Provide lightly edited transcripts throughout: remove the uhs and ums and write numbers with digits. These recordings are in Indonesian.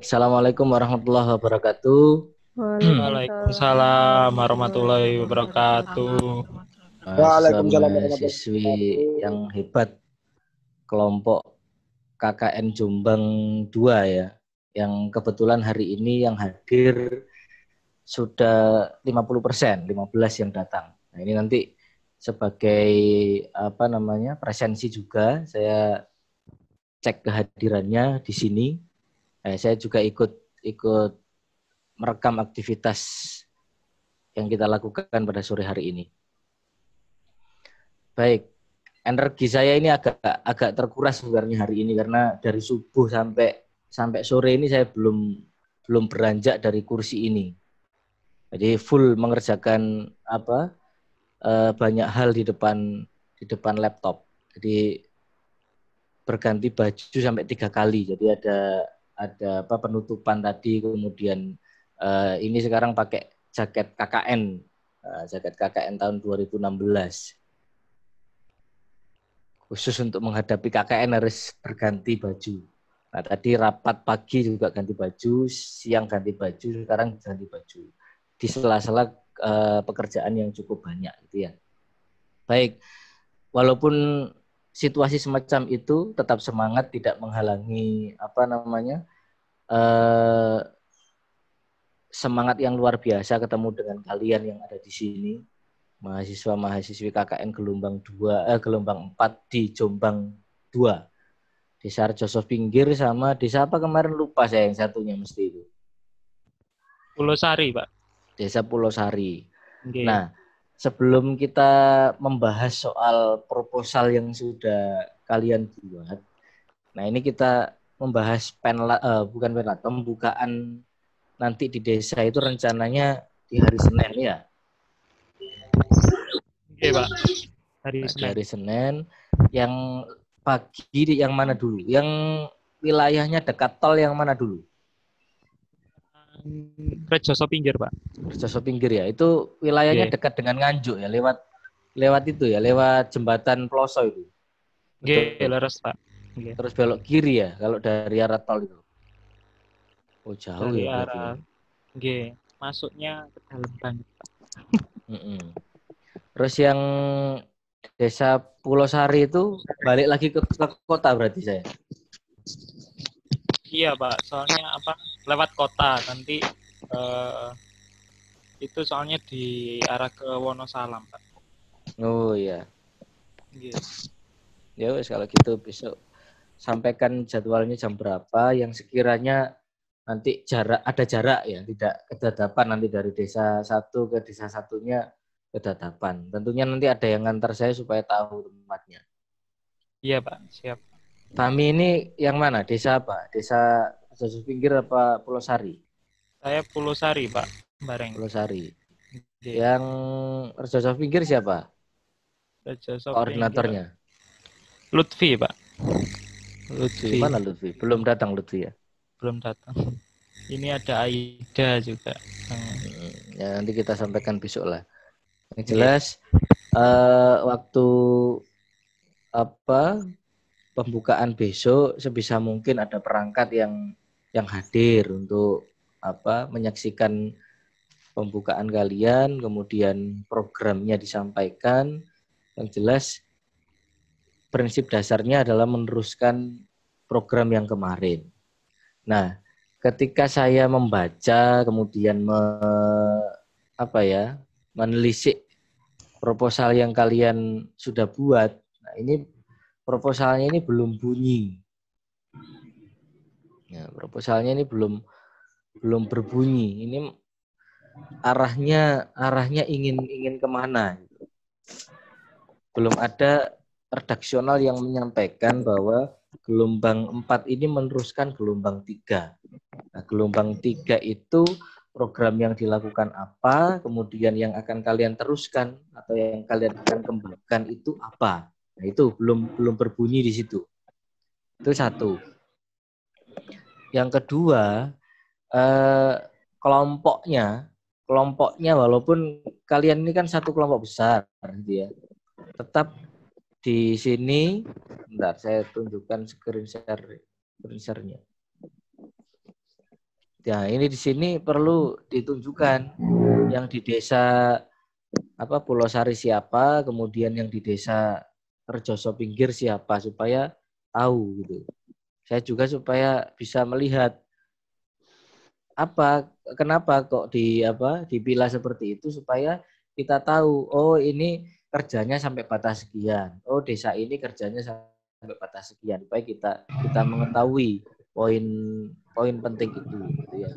Assalamualaikum warahmatullahi wabarakatuh. Waalaikumsalam warahmatullahi wabarakatuh. Mahasiswa Waalaikumsalam warahmatullahi mahasiswi wabarakatuh. yang hebat, kelompok KKN Jombang 2 ya, yang kebetulan hari ini yang hadir sudah 50%, 15 yang datang. Nah, ini nanti sebagai presensi juga saya cek kehadirannya di sini. Saya juga ikut merekam aktivitas yang kita lakukan pada sore hari ini. Baik, energi saya ini agak terkuras sebenarnya hari ini karena dari subuh sampai sore ini saya belum beranjak dari kursi ini. Jadi full mengerjakan banyak hal di depan laptop. Jadi berganti baju sampai 3 kali. Jadi ada penutupan tadi, kemudian ini sekarang pakai jaket KKN tahun 2016. Khusus untuk menghadapi KKN harus berganti baju. Nah, tadi rapat pagi juga ganti baju, siang ganti baju, sekarang ganti baju. Di sela-sela pekerjaan yang cukup banyak gitu ya. Baik, walaupun situasi semacam itu tetap semangat, tidak menghalangi semangat yang luar biasa ketemu dengan kalian yang ada di sini. Mahasiswa-mahasiswi KKN gelombang 4 di Jombang 2. Desa Arjoso Pinggir sama desa apa kemarin lupa saya yang satunya mesti itu. Pulau Sari, Pak. Desa Pulau Sari. Okay. Nah, sebelum kita membahas soal proposal yang sudah kalian buat, nah ini kita membahas pembukaan nanti di desa itu rencananya di hari Senin ya. Oke, Pak. Hari Senin. Yang pagi yang mana dulu? Yang wilayahnya dekat tol yang mana dulu? Rejoso Pinggir, Pak. Rejoso Pinggir ya. Itu wilayahnya dekat dengan Nganjuk ya, lewat itu ya, lewat jembatan Ploso itu. Oke, leres, Pak. Terus belok kiri ya kalau dari arah tol itu. Oh, jauh dari ya arah. Oke, masuknya ke dalam banget, Pak. Terus yang desa Pulau Sari itu balik lagi ke kota berarti saya. Iya, Pak. Soalnya lewat kota nanti itu soalnya di arah ke Wonosalam, Pak. Oh iya. Yes. Ya wes kalau gitu besok sampaikan jadwalnya jam berapa yang sekiranya nanti ada jarak ya, tidak kedadapan nanti dari desa satu ke desa satunya kedadapan. Tentunya nanti ada yang ngantar saya supaya tahu tempatnya. Iya, Pak. Siap. Fahmi ini yang mana? Desa apa? Desa Rejoso Pinggir apa Pulau Sari? Saya Pulau Sari, Pak. Bareng. Pulau Sari. Okay. Yang Rejoso Pinggir siapa? Rejoso koordinatornya? Pinggir. Lutfi, Pak. Lutfi. Mana Lutfi? Belum datang Lutfi ya? Belum datang. Ini ada Aida juga. Ya nanti kita sampaikan besok lah. Yang jelas waktu pembukaan besok sebisa mungkin ada perangkat yang hadir untuk menyaksikan pembukaan kalian, kemudian programnya disampaikan. Yang jelas prinsip dasarnya adalah meneruskan program yang kemarin. Nah, ketika saya membaca kemudian menelisik proposal yang kalian sudah buat, nah ini proposalnya ini belum bunyi. Ya, proposalnya ini belum berbunyi. Ini arahnya ingin kemana? Belum ada redaksional yang menyampaikan bahwa gelombang 4 ini meneruskan gelombang 3. Nah, gelombang 3 itu program yang dilakukan apa, kemudian yang akan kalian teruskan atau yang kalian akan kembangkan itu apa. Nah, itu belum berbunyi di situ. Itu satu. Yang kedua, kelompoknya walaupun kalian ini kan satu kelompok besar gitu ya. Tetap di sini, bentar saya tunjukkan screen share-nya. Ya, ini di sini perlu ditunjukkan yang di desa Pulau Sari siapa, kemudian yang di desa Rejoso Pinggir siapa supaya tahu gitu. Saya juga supaya bisa melihat kenapa kok dipilah seperti itu supaya kita tahu, oh ini kerjanya sampai batas sekian. Oh, desa ini kerjanya sampai batas sekian supaya kita mengetahui poin penting itu gitu ya.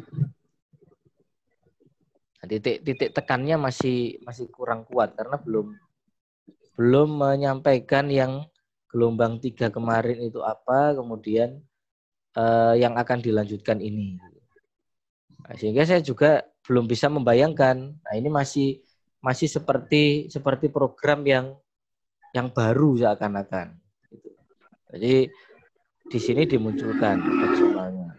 Nah, titik tekannya masih kurang kuat karena belum menyampaikan yang gelombang 3 kemarin itu apa, kemudian yang akan dilanjutkan ini. Nah, sehingga saya juga belum bisa membayangkan. Nah, ini masih seperti program yang baru seakan-akan. Jadi di sini dimunculkan redaksionalnya.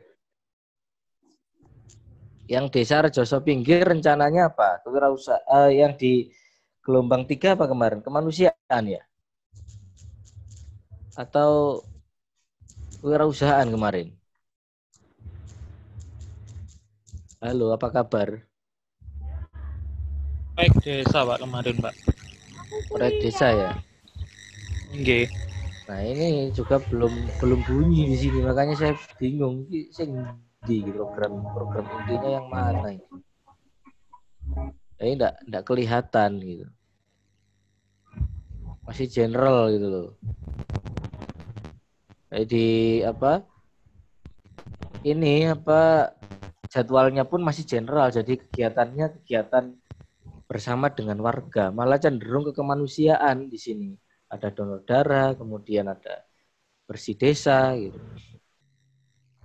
Yang desa Rejoso Pinggir rencananya apa? Kewirausahaan yang di gelombang 3 apa kemarin? Kemanusiaan ya? Atau kewirausahaan kemarin? Halo, apa kabar? Baik desa Pak kemarin Pak. Proyek desa ya? Nggih. Nah, ini juga belum bunyi di sini, makanya saya bingung. Di program intinya yang mana ini? Ini enggak kelihatan gitu. Masih general gitu loh. Jadi ini jadwalnya pun masih general, jadi kegiatannya kegiatan bersama dengan warga, malah cenderung ke kemanusiaan di sini. Ada donor darah, kemudian ada bersih desa gitu.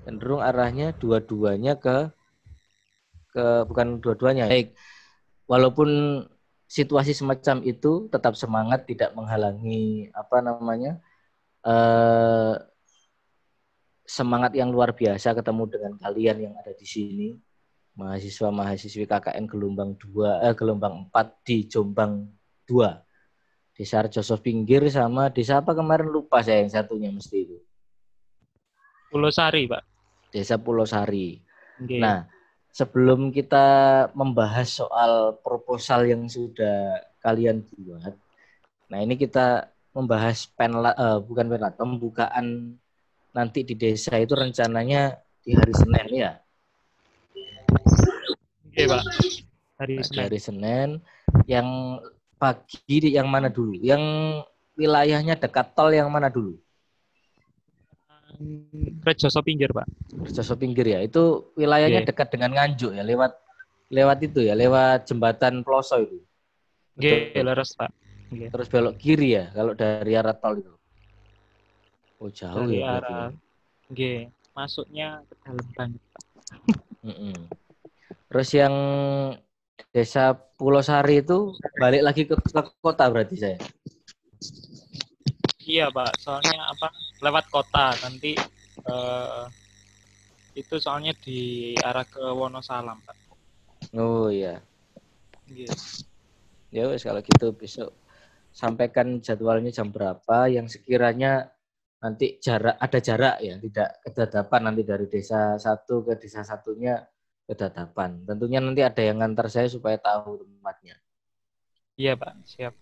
Cenderung arahnya dua-duanya ke bukan dua-duanya. Baik, walaupun situasi semacam itu tetap semangat, tidak menghalangi semangat yang luar biasa ketemu dengan kalian yang ada di sini, mahasiswa-mahasiswi KKN gelombang 4 di Jombang 2. Desa Rejoso Pinggir sama desa apa kemarin lupa saya yang satunya mesti itu. Pulau Sari, Pak. Desa Pulau Sari. Okay. Nah, sebelum kita membahas soal proposal yang sudah kalian buat, nah ini kita membahas pembukaan nanti di desa itu rencananya di hari Senin ya. Oke, Pak. Hari Senin. Yang pagi yang mana dulu? Yang wilayahnya dekat tol yang mana dulu? Rejoso Pinggir, Pak. Rejoso Pinggir ya. Itu wilayahnya dekat dengan Nganjuk ya, lewat itu ya, lewat jembatan Ploso itu. Oke, leres, Pak. Okay. Terus belok kiri ya kalau dari arah tol itu. Oh, jauh dari ya arah. Oke, masuknya ke dalam banget, Pak. Terus yang desa Pulau Sari itu balik lagi ke kota berarti saya. Iya, Pak. Soalnya lewat kota nanti itu soalnya di arah ke Wonosalam, Pak. Oh iya. Yes. Ya wes kalau gitu besok sampaikan jadwalnya jam berapa yang sekiranya nanti ada jarak ya, tidak kedadapan nanti dari desa satu ke desa satunya kedadapan. Tentunya nanti ada yang ngantar saya supaya tahu tempatnya. Iya, Pak. Siap.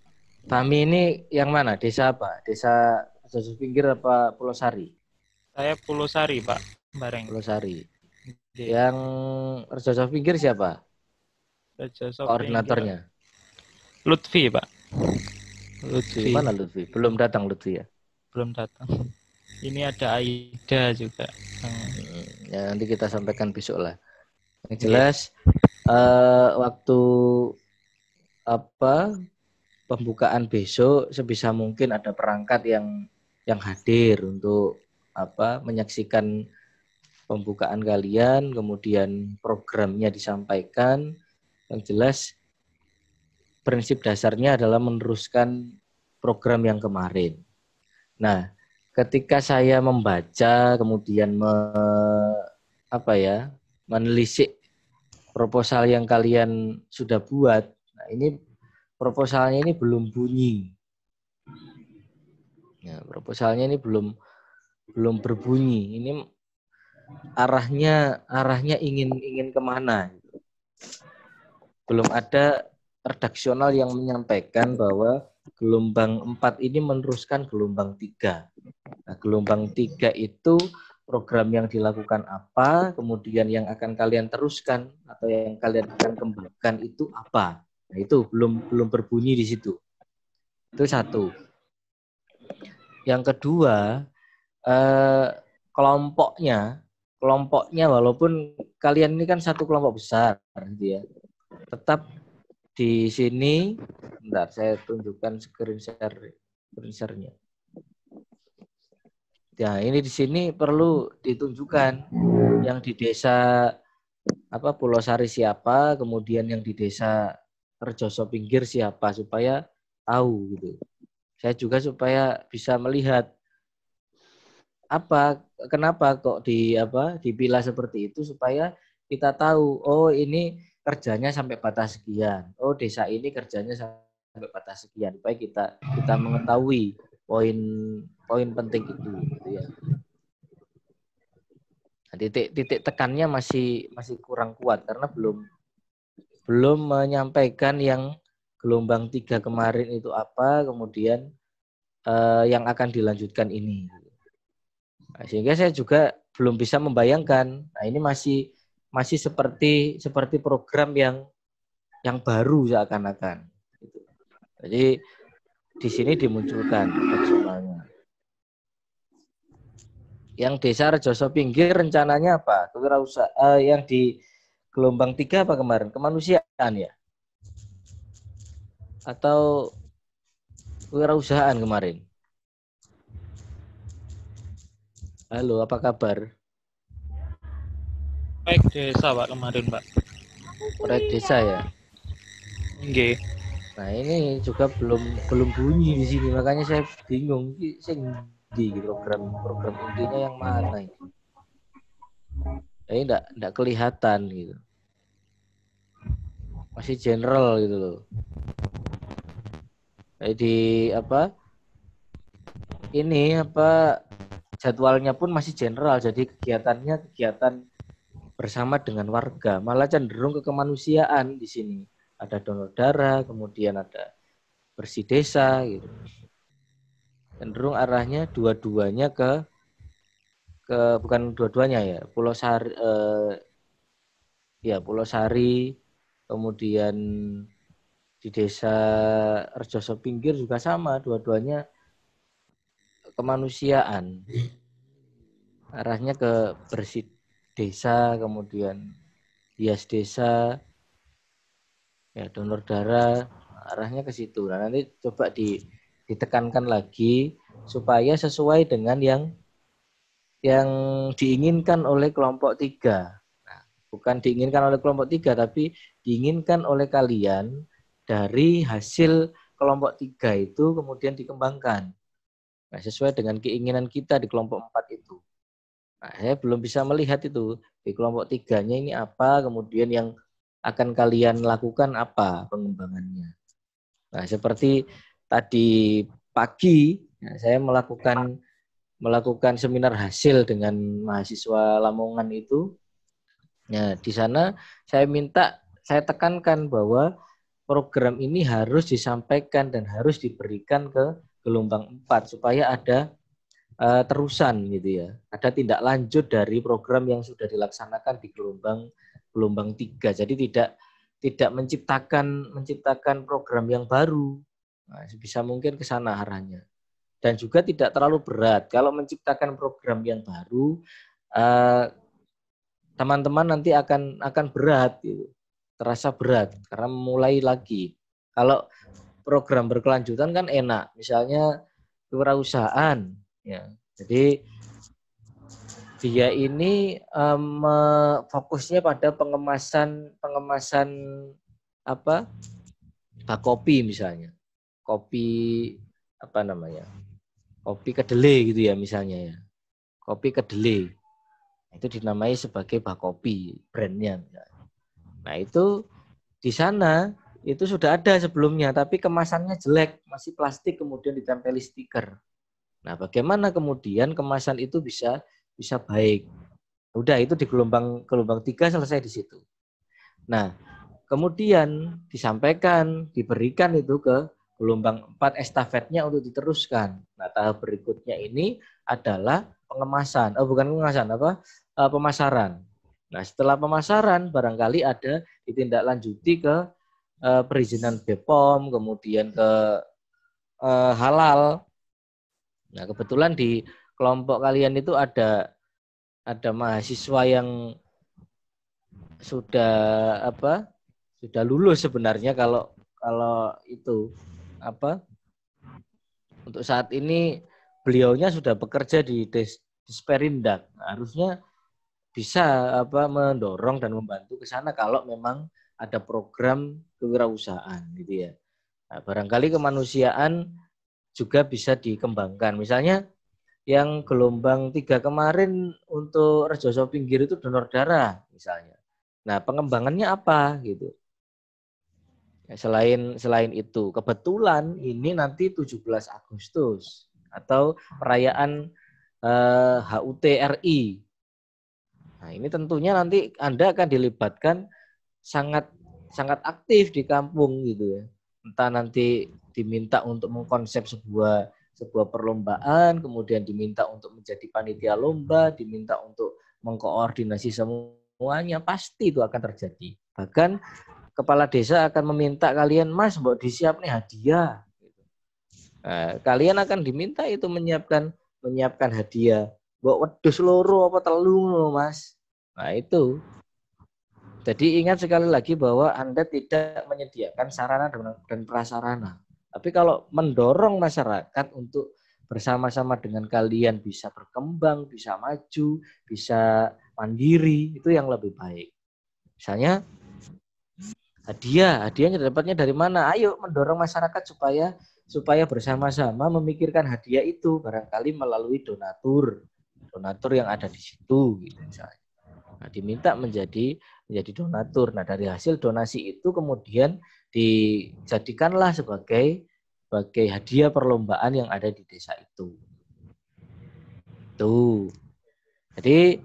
Kami ini yang mana? Desa apa? Desa Rejoso Pinggir apa Pulau Sari? Saya Pulau Sari, Pak. Bareng. Pulau Sari. Okay. Yang Rejoso Pinggir siapa? Rejoso koordinatornya? Pinggir. Lutfi, Pak. Lutfi. Mana Lutfi? Belum datang Lutfi ya? Belum datang. Ini ada Aida juga. Ya nanti kita sampaikan besok lah. Yang jelas waktu pembukaan besok sebisa mungkin ada perangkat yang hadir untuk menyaksikan pembukaan kalian, kemudian programnya disampaikan. Yang jelas prinsip dasarnya adalah meneruskan program yang kemarin. Nah, ketika saya membaca kemudian menelisik proposal yang kalian sudah buat, nah ini proposalnya ini belum bunyi. Ya, proposalnya ini belum berbunyi. Ini arahnya ingin kemana. Belum ada redaksional yang menyampaikan bahwa gelombang 4 ini meneruskan gelombang 3. Nah, gelombang 3 itu program yang dilakukan apa, kemudian yang akan kalian teruskan atau yang kalian akan kembangkan itu apa. Nah, itu belum berbunyi di situ. Itu satu. Yang kedua, kelompoknya walaupun kalian ini kan satu kelompok besar gitu ya. Tetap di sini, bentar saya tunjukkan screen share-nya. Nah, ini di sini perlu ditunjukkan yang di desa Pulau Sari siapa, kemudian yang di desa Rejoso Pinggir siapa, supaya tahu gitu. Saya juga supaya bisa melihat kenapa kok dipilah seperti itu, supaya kita tahu, oh ini kerjanya sampai batas sekian, oh desa ini kerjanya sampai batas sekian, supaya kita mengetahui poin penting itu gitu ya. Nah, titik tekannya masih kurang kuat karena belum menyampaikan yang gelombang 3 kemarin itu apa, kemudian yang akan dilanjutkan ini. Nah, sehingga saya juga belum bisa membayangkan. Nah, ini masih seperti program yang baru seakan-akan. Jadi di sini dimunculkan redaksionalnya. Yang desa Rejoso Pinggir rencananya apa? Kewirausahaan yang di gelombang 3 apa kemarin? Kemanusiaan ya? Atau kewirausahaan kemarin? Halo, apa kabar? Proyek desa Pak kemarin Pak. Proyek desa ya? Nggih. Nah, ini juga belum bunyi di sini, makanya saya bingung di program intinya yang mana ini. Ini enggak kelihatan gitu. Masih general gitu loh. Jadi jadwalnya pun masih general, jadi kegiatannya kegiatan bersama dengan warga, malah cenderung ke kemanusiaan di sini. Ada donor darah, kemudian ada bersih desa gitu. Cenderung arahnya dua-duanya ke bukan dua-duanya ya, Pulau Sari, kemudian di desa Rejoso Pinggir juga sama, dua-duanya kemanusiaan. Arahnya ke bersih desa, kemudian hias desa, ya donor darah, arahnya ke situ. Nah, nanti coba ditekankan lagi supaya sesuai dengan yang diinginkan oleh kelompok 3. Nah, bukan diinginkan oleh kelompok 3, tapi diinginkan oleh kalian dari hasil kelompok 3 itu kemudian dikembangkan. Nah, sesuai dengan keinginan kita di kelompok 4 itu. Nah, saya belum bisa melihat itu di kelompok 3-nya ini apa, kemudian yang akan kalian lakukan apa pengembangannya. Nah, seperti tadi pagi saya melakukan seminar hasil dengan mahasiswa Lamongan itu. Nah, di sana saya tekankan bahwa program ini harus disampaikan dan harus diberikan ke gelombang 4 supaya ada terusan gitu ya. Ada tindak lanjut dari program yang sudah dilaksanakan di gelombang 3. Jadi tidak menciptakan program yang baru. Nah, bisa mungkin ke sana arahnya. Dan juga tidak terlalu berat. Kalau menciptakan program yang baru, teman-teman nanti akan berat gitu. Terasa berat karena mulai lagi. Kalau program berkelanjutan kan enak. Misalnya kewirausahaan ya. Jadi dia ini fokusnya pada pengemasan kopi misalnya. Kopi kopi kedelai gitu ya misalnya ya. Kopi kedelai. Itu dinamai sebagai Bakopi brandnya. Nah, itu di sana itu sudah ada sebelumnya, tapi kemasannya jelek, masih plastik, kemudian ditempeli stiker. Nah, bagaimana kemudian kemasan itu bisa baik? Udah itu di gelombang 3 selesai di situ. Nah, kemudian disampaikan, diberikan itu ke gelombang 4 estafetnya untuk diteruskan. Nah, tahap berikutnya ini adalah pengemasan. Bukan pengemasan, pemasaran. Nah, setelah pemasaran barangkali ada ditindaklanjuti ke perizinan BPOM, kemudian ke halal. Nah, kebetulan di kelompok kalian itu ada mahasiswa yang sudah sudah lulus sebenarnya kalau itu untuk saat ini beliaunya sudah bekerja di Disperindak. Nah, harusnya bisa mendorong dan membantu ke sana kalau memang ada program kewirausahaan gitu ya. Nah, barangkali kemanusiaan juga bisa dikembangkan. Misalnya yang gelombang 3 kemarin untuk Rejoso Pinggir itu donor darah misalnya. Nah, pengembangannya apa gitu. Ya, selain itu, kebetulan ini nanti 17 Agustus atau perayaan HUT RI. Nah, ini tentunya nanti Anda akan dilibatkan sangat aktif di kampung gitu ya. Entah nanti diminta untuk mengkonsep sebuah perlombaan, kemudian diminta untuk menjadi panitia lomba, diminta untuk mengkoordinasi semuanya, pasti itu akan terjadi. Bahkan kepala desa akan meminta kalian, Mas, mbok disiap nih hadiah. Nah, kalian akan diminta itu menyiapkan hadiah. Mbok wedhus loro apa telu, Mas. Nah, itu. Jadi ingat sekali lagi bahwa Anda tidak menyediakan sarana dan prasarana. Tapi kalau mendorong masyarakat untuk bersama-sama dengan kalian bisa berkembang, bisa maju, bisa mandiri, itu yang lebih baik. Misalnya hadiahnya dapatnya dari mana? Ayo mendorong masyarakat supaya bersama-sama memikirkan hadiah itu barangkali melalui donatur yang ada di situ gitu misalnya. Nah, diminta menjadi donatur. Nah, dari hasil donasi itu kemudian dijadikanlah sebagai hadiah perlombaan yang ada di desa itu. Tuh. Jadi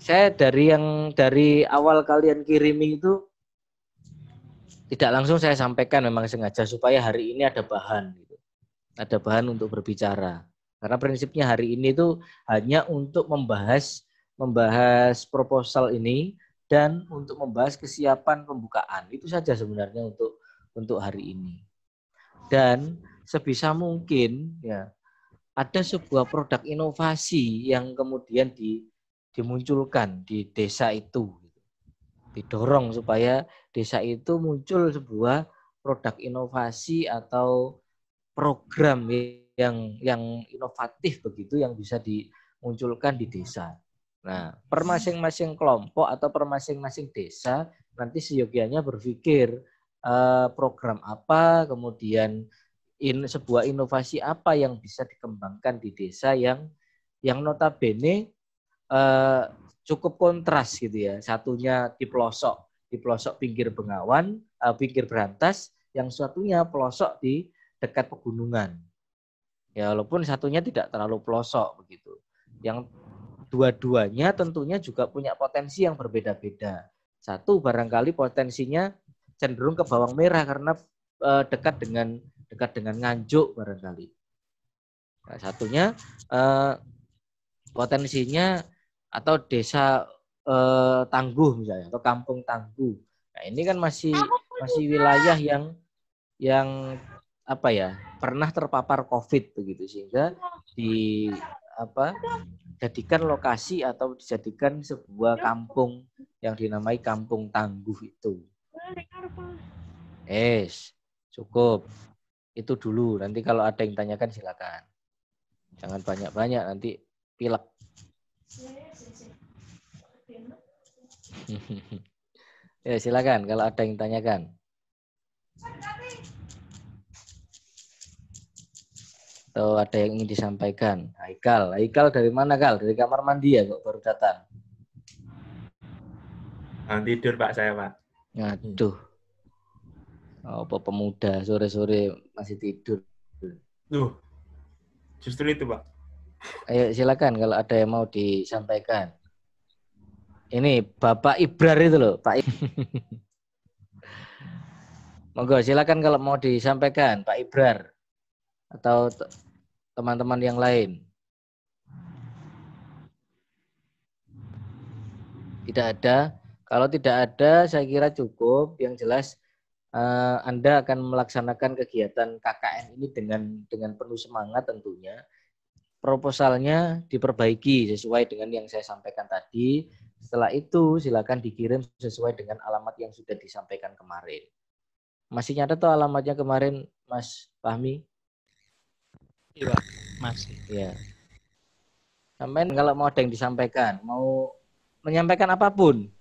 saya dari awal kalian kirimi itu tidak langsung saya sampaikan, memang sengaja supaya hari ini ada bahan gitu. Ada bahan untuk berbicara. Karena prinsipnya hari ini itu hanya untuk membahas proposal ini dan untuk membahas kesiapan pembukaan. Itu saja sebenarnya untuk hari ini. Dan sebisa mungkin ya ada sebuah produk inovasi yang kemudian dimunculkan di desa itu. Didorong supaya desa itu muncul sebuah produk inovasi atau program yang inovatif begitu yang bisa dimunculkan di desa. Nah, per masing-masing kelompok atau per masing-masing desa nanti seyogianya berpikir program apa, kemudian sebuah inovasi apa yang bisa dikembangkan di desa yang notabene cukup kontras gitu ya. Satunya di pelosok pinggir Bengawan, pinggir Berantas, yang satunya pelosok di dekat pegunungan. Ya, walaupun satunya tidak terlalu pelosok begitu. Yang dua-duanya tentunya juga punya potensi yang berbeda-beda. Satu barangkali potensinya cenderung ke bawang merah karena dekat dengan Nganjuk barangkali. Nah, satunya potensinya atau desa Tangguh misalnya atau kampung Tangguh. Nah, ini kan masih wilayah yang pernah terpapar COVID begitu sehingga jadikan lokasi atau dijadikan sebuah kampung yang dinamai Kampung Tangguh itu. Cukup. Itu dulu. Nanti kalau ada yang tanyakan silakan. Jangan banyak-banyak nanti pilek. Ya, silakan kalau ada yang tanyakan. Atau ada yang ingin Disampaikan. Haikal dari mana, Kal? Dari kamar mandi ya kok baru datang? Tidur, Pak, saya, Pak. Aduh. Apa pemuda sore-sore masih tidur? Justru itu, Pak. Ayo silakan kalau ada yang mau disampaikan. Ini Bapak Ibrar itu loh, Pak. Monggo silakan kalau mau disampaikan, Pak Ibrar atau teman-teman yang lain. Tidak ada. Kalau tidak ada, saya kira cukup. Yang jelas Anda akan melaksanakan kegiatan KKN ini dengan penuh semangat tentunya. Proposalnya diperbaiki sesuai dengan yang saya sampaikan tadi. Setelah itu silakan dikirim sesuai dengan alamat yang sudah disampaikan kemarin. Masih nyata tuh alamatnya kemarin, Mas Fahmi? Iya, masih. Ya. Sampai kalau mau ada yang disampaikan, mau menyampaikan apapun,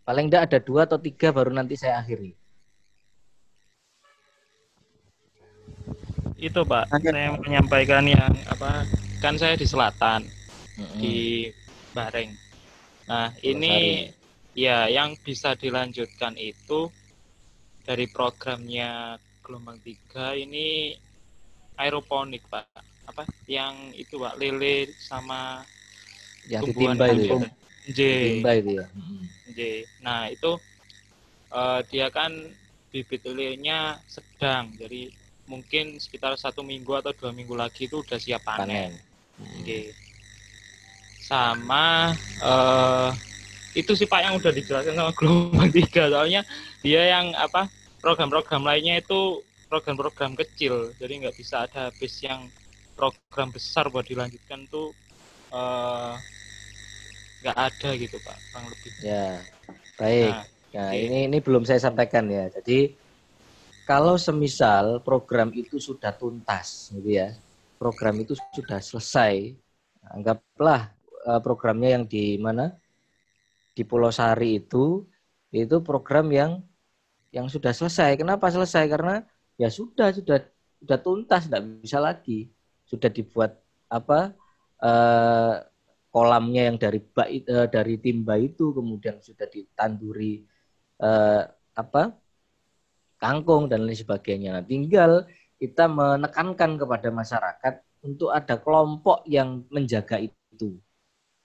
paling tidak ada 2 atau 3 baru nanti saya akhiri. Itu Pak, saya menyampaikan yang kan saya di selatan, di Bareng. Nah, ini ya yang bisa dilanjutkan itu dari programnya gelombang 3 ini aeroponik Pak. Yang itu Pak, lele sama yang tumbuhan ditimba itu. Ditimba itu ya. Nah, itu dia kan bibit lelenya sedang, jadi mungkin sekitar 1 minggu atau 2 minggu lagi itu udah siap panen. Sama itu sih Pak yang udah dijelaskan sama gelombang 3, soalnya dia yang program-program lainnya itu program-program kecil, jadi nggak bisa ada habis yang program besar buat dilanjutkan tuh nggak ada gitu Pak, kurang lebih. Ya, baik. Nah, ini belum saya sampaikan ya. Jadi kalau semisal program itu sudah tuntas, gitu ya, program itu sudah selesai, anggaplah programnya yang di mana di Pulau Sari itu program yang sudah selesai. Kenapa selesai? Karena ya sudah tuntas, tidak bisa lagi. Sudah dibuat kolamnya yang dari timba itu, kemudian sudah ditanduri kangkung dan lain sebagainya. Nah, tinggal kita menekankan kepada masyarakat untuk ada kelompok yang menjaga itu.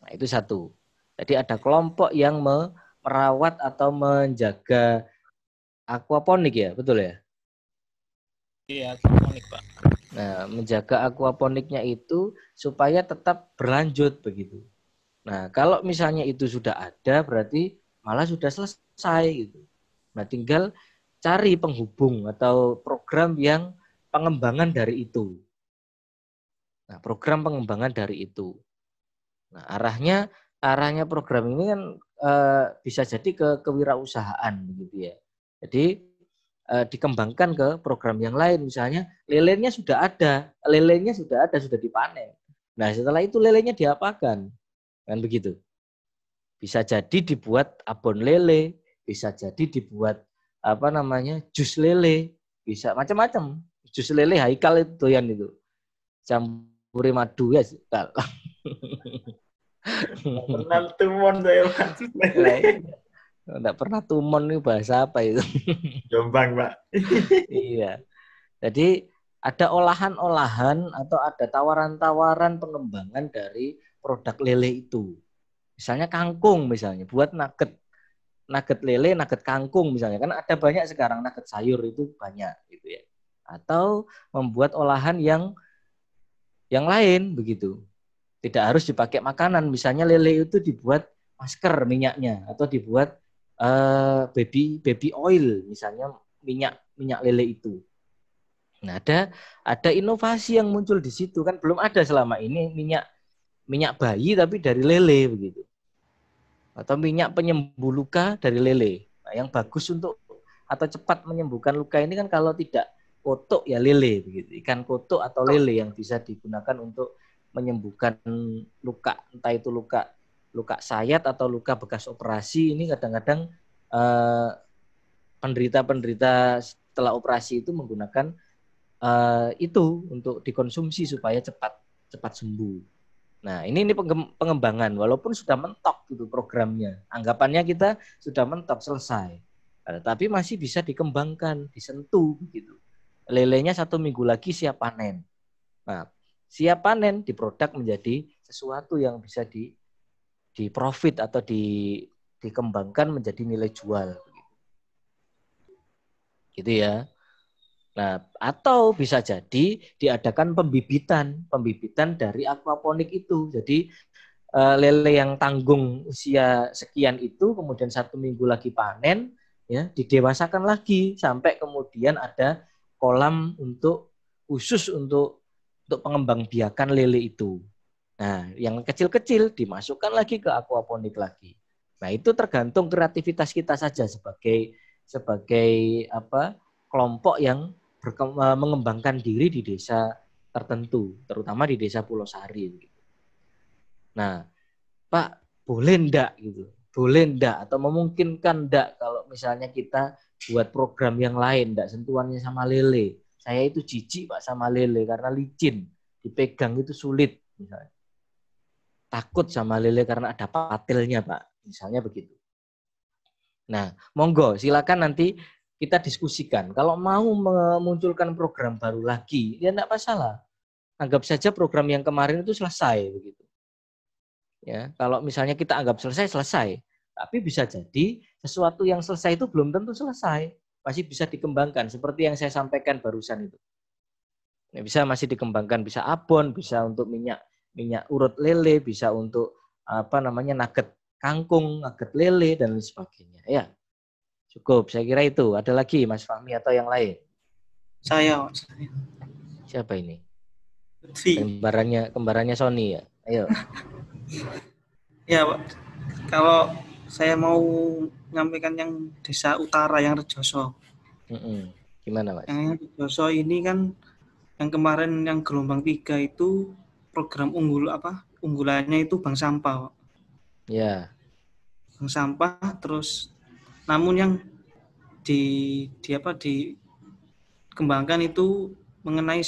Nah, itu satu. Jadi ada kelompok yang merawat atau menjaga aquaponik ya, betul ya? Iya, aquaponik Pak. Nah, menjaga aquaponiknya itu supaya tetap berlanjut begitu. Nah, kalau misalnya itu sudah ada, berarti malah sudah selesai gitu. Nah, tinggal cari penghubung atau program yang pengembangan dari itu. Nah, program pengembangan dari itu. Nah, arahnya program ini kan bisa jadi ke kewirausahaan gitu ya. Jadi dikembangkan ke program yang lain, misalnya lelenya sudah ada, sudah dipanen. Nah, setelah itu lelenya diapakan? Kan begitu. Bisa jadi dibuat abon lele, bisa jadi dibuat jus lele, bisa macam-macam. Jus lele Haikal itu doyan itu. Campuri madu ya. Pernah tumon saya Pak. Enggak pernah tumon itu bahasa apa itu? Jombang Pak. Iya. Jadi ada olahan-olahan atau ada tawaran-tawaran pengembangan dari produk lele itu. Misalnya kangkung misalnya, buat nugget lele, nugget kangkung misalnya. Kan ada banyak sekarang nugget sayur itu banyak gitu ya. Atau membuat olahan yang lain begitu. Tidak harus dipakai makanan. Misalnya lele itu dibuat masker minyaknya atau dibuat baby oil misalnya minyak lele itu. Nah, ada inovasi yang muncul di situ kan belum ada selama ini minyak bayi tapi dari lele begitu. Atau minyak penyembuh luka dari lele. Nah, yang bagus untuk atau cepat menyembuhkan luka ini kan kalau tidak kotok ya lele begitu. Ikan kotok atau lele yang bisa digunakan untuk menyembuhkan luka, entah itu luka sayat atau luka bekas operasi. Ini kadang-kadang penderita setelah operasi itu menggunakan itu untuk dikonsumsi supaya cepat sembuh. Nah, ini pengembangan walaupun sudah mentok gitu programnya. Anggapannya kita sudah mentok selesai. Tapi masih bisa dikembangkan, disentuh begitu. Lelenya 1 minggu lagi siap panen. Nah, siap panen, diproduk menjadi sesuatu yang bisa di profit atau dikembangkan menjadi nilai jual. Gitu ya. Nah, atau bisa jadi diadakan pembibitan dari aquaponik itu. Jadi lele yang tanggung usia sekian itu kemudian 1 minggu lagi panen, ya didewasakan lagi sampai kemudian ada kolam khusus untuk pengembangbiakan lele itu. Nah, yang kecil-kecil dimasukkan lagi ke aquaponik lagi. Nah, itu tergantung kreativitas kita saja sebagai kelompok yang mengembangkan diri di desa tertentu, terutama di desa Pulau Sari. Nah, Pak, boleh enggak gitu? Boleh enggak atau memungkinkan enggak kalau misalnya kita buat program yang lain, enggak sentuhannya sama lele. Saya itu jijik Pak sama lele karena licin, dipegang itu sulit misalnya. Takut sama lele karena ada patilnya Pak, misalnya begitu. Nah, monggo silakan nanti kita diskusikan. Kalau mau memunculkan program baru lagi, ya enggak masalah. Anggap saja program yang kemarin itu selesai begitu. Ya, kalau misalnya kita anggap selesai, tapi bisa jadi sesuatu yang selesai itu belum tentu selesai, masih bisa dikembangkan seperti yang saya sampaikan barusan itu. Ya, bisa masih dikembangkan, bisa abon, bisa untuk minyak urut lele, bisa untuk nugget kangkung, nugget lele dan lain sebagainya. Ya, cukup. Saya kira itu. Ada lagi Mas Fahmi atau yang lain? Saya. Siapa ini? Kembarannya Sony ya. Ayo. Ya, Pak. Kalau saya mau menyampaikan yang desa utara yang Rejoso. Gimana, Mas? Yang Rejoso ini kan yang kemarin yang gelombang 3 itu program unggulannya itu bank sampah, Pak. Ya. Bank sampah terus namun yang dikembangkan itu mengenai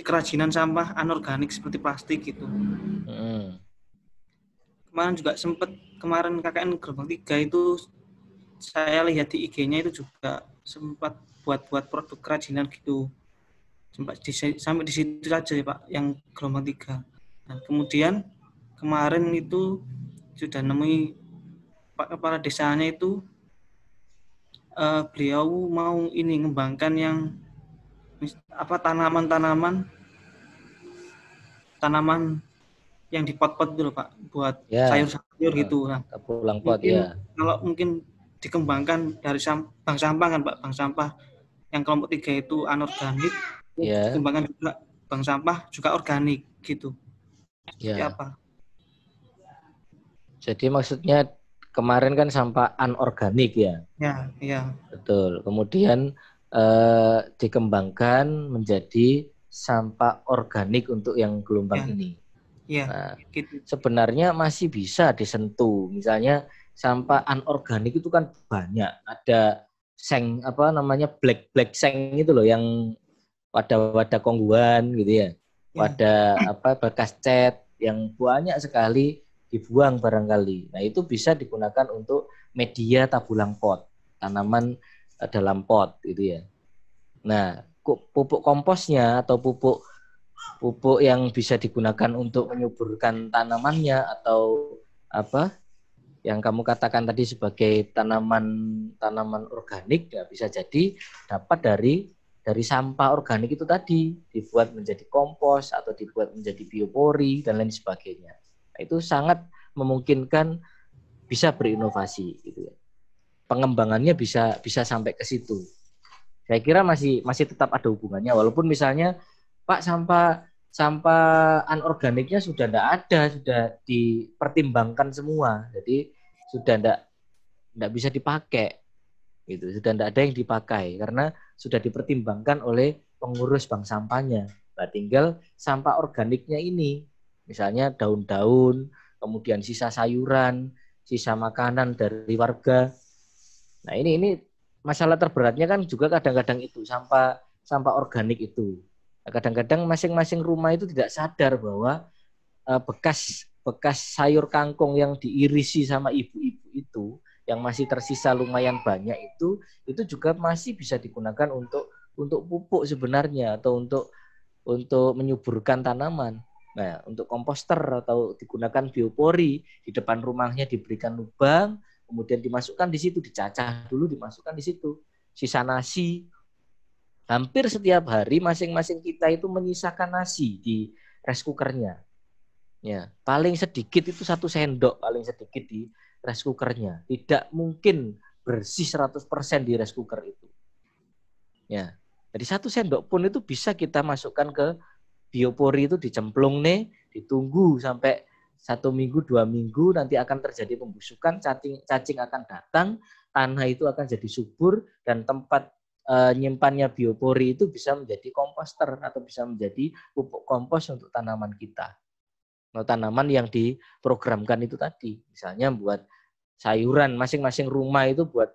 kerajinan sampah anorganik seperti plastik gitu. Kemarin juga kemarin KKN gelombang 3 itu saya lihat di IG-nya itu juga sempat buat produk kerajinan gitu. Sampai di situ saja ya Pak yang gelombang 3. Nah, kemudian kemarin itu sudah nemui Pak Kepala Desanya itu beliau mau ngembangkan yang tanaman yang di pot-pot dulu Pak buat sayur-sayur gitu. Nah, pulang pot ya. Kalau mungkin dikembangkan dari bank sampah kan Pak, bank sampah yang kelompok 3 itu anorganik, dikembangkan juga bank sampah juga organik gitu. Seperti apa? Jadi maksudnya kemarin kan sampah anorganik ya? Ya, iya. Betul. Kemudian dikembangkan menjadi sampah organik untuk yang gelombang ini. Iya. Nah, gitu. Sebenarnya masih bisa disentuh. Misalnya sampah anorganik itu kan banyak. Ada black seng itu loh yang wadah kongguan gitu ya. Wadah bekas cat yang banyak sekali dibuang barangkali. Nah, itu bisa digunakan untuk media tabulang pot, tanaman dalam pot gitu ya. Nah, pupuk komposnya atau pupuk yang bisa digunakan untuk menyuburkan tanamannya atau yang kamu katakan tadi sebagai tanaman organik ya bisa jadi dapat dari sampah organik itu tadi dibuat menjadi kompos atau dibuat menjadi biopori dan lain sebagainya. Nah, itu sangat memungkinkan bisa berinovasi gitu ya. Pengembangannya bisa sampai ke situ. Saya kira masih tetap ada hubungannya walaupun misalnya Pak sampah anorganiknya sudah tidak ada, sudah dipertimbangkan semua. Jadi sudah tidak bisa dipakai. Gitu. Sudah tidak ada yang dipakai karena sudah dipertimbangkan oleh pengurus bank sampahnya. Nah, tinggal sampah organiknya ini, misalnya daun-daun, kemudian sisa sayuran, sisa makanan dari warga. Nah, ini masalah terberatnya kan juga kadang-kadang itu sampah organik itu. Kadang-kadang masing-masing rumah itu tidak sadar bahwa bekas sayur kangkung yang diirisi sama ibu-ibu itu yang masih tersisa lumayan banyak itu juga masih bisa digunakan untuk pupuk sebenarnya atau untuk untuk menyuburkan tanaman. Nah, untuk komposter atau digunakan biopori, di depan rumahnya diberikan lubang, kemudian dimasukkan di situ, dicacah dulu, dimasukkan di situ. Sisa nasi. Hampir setiap hari masing-masing kita itu menyisakan nasi di rice cookernya. Ya, paling sedikit itu 1 sendok paling sedikit di rice cookernya. Tidak mungkin bersih 100% di rice cooker itu. Ya. Jadi 1 sendok pun itu bisa kita masukkan ke biopori itu, dicemplung nih, ditunggu sampai 1 minggu, 2 minggu, nanti akan terjadi pembusukan, cacing akan datang, tanah itu akan jadi subur, dan tempat nyimpannya biopori itu bisa menjadi komposter atau bisa menjadi pupuk kompos untuk tanaman kita. Tanaman yang diprogramkan itu tadi, misalnya buat sayuran, masing-masing rumah itu buat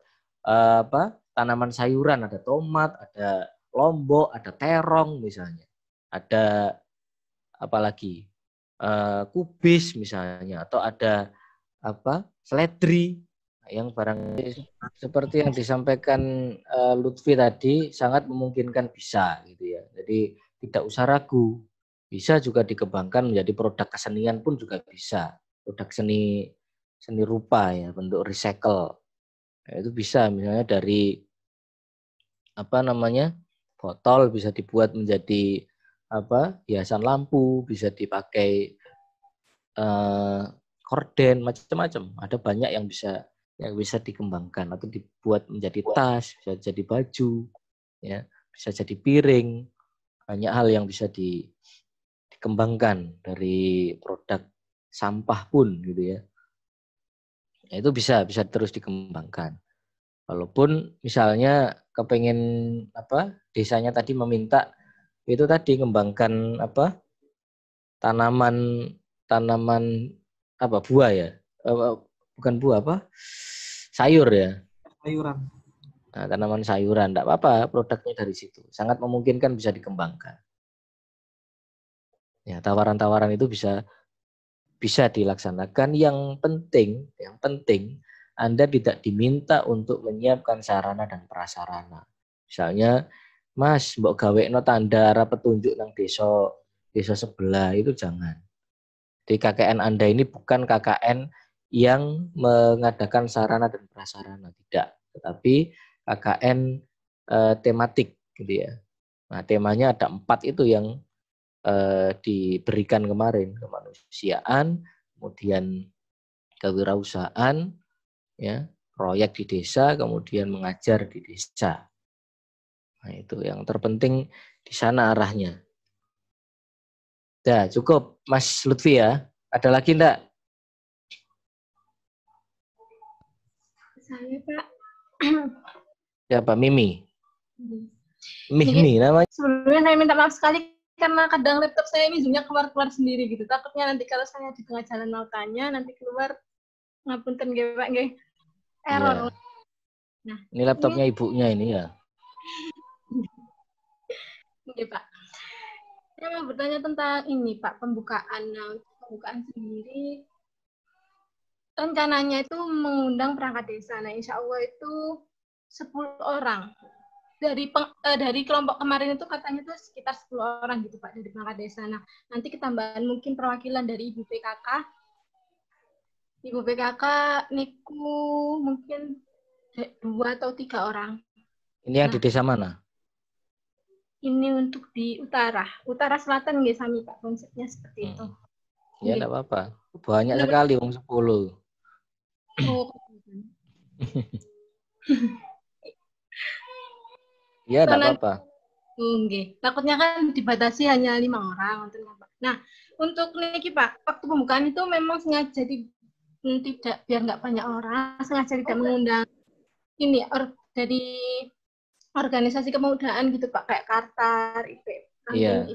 tanaman sayuran, ada tomat, ada lombok, ada terong misalnya, ada apalagi kubis misalnya, atau ada seledri, yang barang seperti yang disampaikan Lutfi tadi sangat memungkinkan bisa gitu ya. Jadi tidak usah ragu. Bisa juga dikembangkan menjadi produk kesenian pun juga bisa. Produk seni rupa ya, bentuk recycle. Nah, itu bisa misalnya dari botol bisa dibuat menjadi hiasan lampu, bisa dipakai korden, macam-macam. Ada banyak yang bisa dikembangkan atau dibuat menjadi tas, bisa jadi baju, ya, bisa jadi piring. Banyak hal yang bisa dikembangkan dari produk sampah pun gitu ya. Nah, itu bisa terus dikembangkan. Walaupun misalnya kepengen desanya tadi meminta itu tadi kembangkan tanaman buah ya, bukan buah sayur ya. Sayuran. Nah, tanaman sayuran, enggak apa-apa, produknya dari situ. Sangat memungkinkan bisa dikembangkan. Ya, tawaran-tawaran itu bisa dilaksanakan. Yang penting Anda tidak diminta untuk menyiapkan sarana dan prasarana. Misalnya, Mas, mbok gawekno tanda arah petunjuk nang desa sebelah, itu jangan. Di KKN Anda ini bukan KKN yang mengadakan sarana dan prasarana, tidak, tetapi KKN tematik gitu ya. Nah, temanya ada 4 itu yang diberikan kemarin, kemanusiaan, kemudian kewirausahaan, ya, proyek di desa, kemudian mengajar di desa. Nah, itu yang terpenting di sana arahnya. Dah, cukup Mas Lutfi ya. Ada lagi enggak? Saya, Pak. Siapa? Mimi? Mimi namanya. Sebelumnya saya minta maaf sekali karena kadang laptop saya ini zoomnya keluar sendiri gitu. Takutnya nanti kalau saya di tengah jalan mau tanya, nanti keluar ngapunten nggih Pak nggih. Error. Iya. Nah, ini laptopnya ibunya ini ya. Nggih Pak. Saya mau bertanya tentang ini Pak, pembukaan. Nah, pembukaan sendiri rencananya itu mengundang perangkat desa. Nah, insya Allah itu 10 orang. Dari kelompok kemarin itu katanya itu sekitar 10 orang gitu Pak dari perangkat desa. Nah, nanti ketambahan mungkin perwakilan dari Ibu PKK. Ibu PKK niku mungkin 2 atau 3 orang. Ini yang di desa mana? Ini untuk di utara selatan nggih sami Pak, konsepnya seperti itu. Ya enggak apa-apa. Banyak sekali wong 10. Oh. Ya enggak apa-apa. Nggih. Takutnya kan dibatasi hanya 5 orang. Nah, untuk niki Pak, waktu pembukaan itu memang sengaja tidak biar nggak banyak orang, sengaja tidak mengundang ini dari organisasi kemudaan gitu Pak, kayak Kartar, IP. Iya.